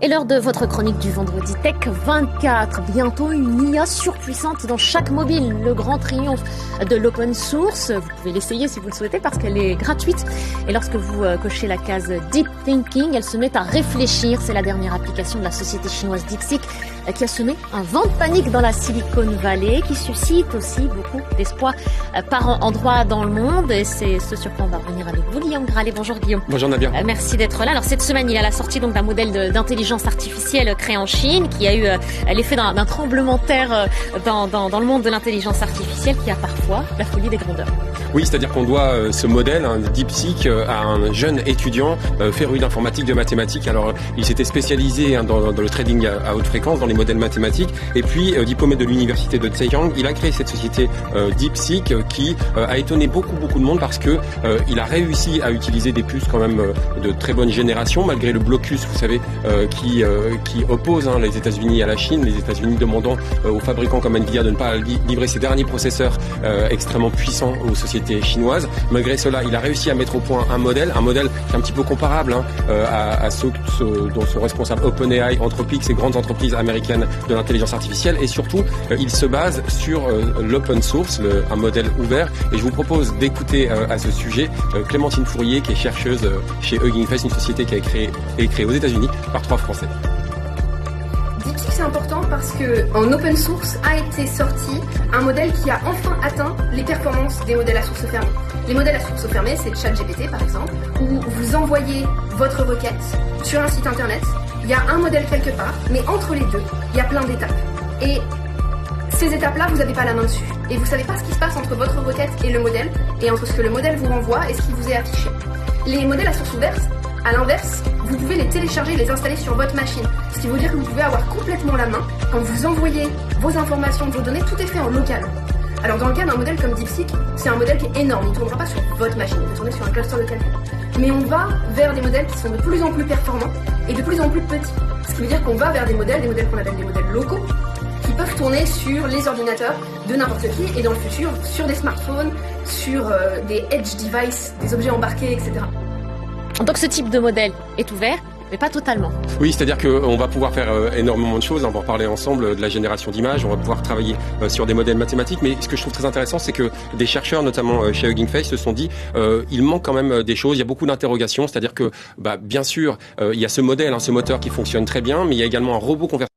Et l'heure de votre chronique du vendredi Tech 24. Bientôt une IA surpuissante dans chaque mobile. Le grand triomphe de l'open source. Vous pouvez l'essayer si vous le souhaitez parce qu'elle est gratuite. Et lorsque vous cochez la case Deep Thinking, elle se met à réfléchir. C'est la dernière application de la société chinoise DeepSeek qui a semé un vent de panique dans la Silicon Valley, qui suscite aussi beaucoup d'espoir par endroits dans le monde. Et c'est ce sur quoi on va revenir avec vous, Guillaume Gralet. Bonjour Guillaume. Bonjour Nadia. Merci d'être là. Alors cette semaine, il y a la sortie donc d'un modèle d'intelligence artificielle créé en Chine, qui a eu l'effet d'un tremblement de terre dans le monde de l'intelligence artificielle, qui a parfois la folie des grandeurs. Oui, c'est-à-dire qu'on doit ce modèle, DeepSeek, à un jeune étudiant féru d'informatique, de mathématiques. Alors, il s'était spécialisé dans le trading à haute fréquence, dans les modèles mathématiques. Et puis, diplômé de l'université de Zhejiang, il a créé cette société DeepSeek qui a étonné beaucoup de monde parce que il a réussi à utiliser des puces quand même de très bonne génération, malgré le blocus, vous savez, qui oppose les États-Unis à la Chine, les États-Unis demandant aux fabricants comme Nvidia de ne pas livrer ses derniers processeurs extrêmement puissants aux sociétés chinoises. Malgré cela, il a réussi à mettre au point un modèle qui est un petit peu comparable à ceux dont sont responsables OpenAI, Anthropic, ces grandes entreprises américaines de l'intelligence artificielle. Et surtout, il se base sur l'open source, un modèle ouvert. Et je vous propose d'écouter à ce sujet Clémentine Fourier, qui est chercheuse chez Hugging Face, une société qui a été créée aux États-Unis par 3 Français. DeepSeek, c'est important parce que en open source a été sorti un modèle qui a enfin atteint les performances des modèles à source fermée. Les modèles à source fermée, c'est ChatGPT par exemple, où vous envoyez votre requête sur un site internet, il y a un modèle quelque part, mais entre les deux, il y a plein d'étapes. Et ces étapes-là, vous n'avez pas la main dessus. Et vous ne savez pas ce qui se passe entre votre requête et le modèle, et entre ce que le modèle vous renvoie et ce qui vous est affiché. Les modèles à source ouverte, à l'inverse, vous pouvez les télécharger et les installer sur votre machine. Ce qui veut dire que vous pouvez avoir complètement la main. Quand vous envoyez vos informations, vos données, tout est fait en local. Alors dans le cas d'un modèle comme DeepSeek, c'est un modèle qui est énorme. Il ne tournera pas sur votre machine, il va tourner sur un cluster de calcul. Mais on va vers des modèles qui sont de plus en plus performants et de plus en plus petits. Ce qui veut dire qu'on va vers des modèles qu'on appelle des modèles locaux, qui peuvent tourner sur les ordinateurs de n'importe qui et dans le futur sur des smartphones, sur des edge devices, des objets embarqués, etc. Donc ce type de modèle est ouvert, mais pas totalement. Oui, c'est-à-dire qu'on va pouvoir faire énormément de choses. On va en parler ensemble de la génération d'images. On va pouvoir travailler sur des modèles mathématiques. Mais ce que je trouve très intéressant, c'est que des chercheurs, notamment chez Hugging Face, se sont dit il manque quand même des choses. Il y a beaucoup d'interrogations. C'est-à-dire que, bien sûr, il y a ce modèle, ce moteur qui fonctionne très bien, mais il y a également un robot conversationnel